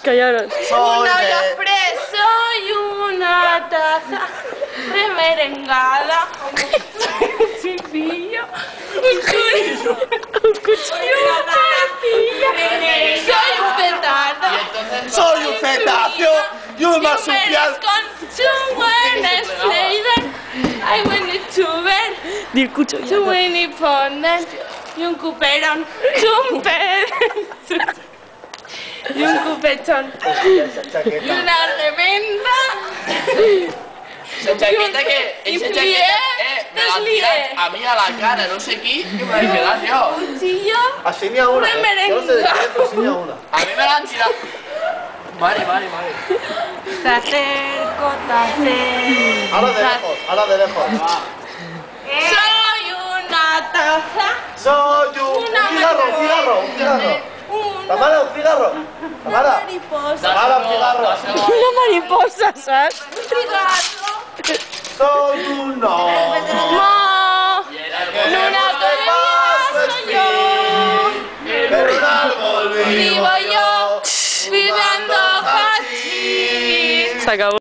Callaron. Soy una taza remerengada. Un cepillo. Un cuchillo. Soy un petardo. Soy un cetáceo y un marsupial. Con buenas flavor. I went to bed. Del cucho ya. To Winnie Pond. Y un cuperón. Un pez. Y un cupetón. Y una remenda. Esa chaqueta que... Esa chaqueta me la tiras a mí a la cara, no sé qué, que me la he quedado yo. Cuchillo. Así ni a una. Yo no sé de qué, pero sí ni a una. A mí me la han tirado. Vale. Te acerco, te acerco. Ahora de lejos. Soy una taza. Soy un cigarro. Tamara, un cigarro. Tamara. Mariposa. Tamara, un cigarro. Una mariposa, ¿sabes? Un cigarro. Soy un no. No. Luna soy yo. Pero un árbol Vivo yo. Viviendo hachís. Se acabó.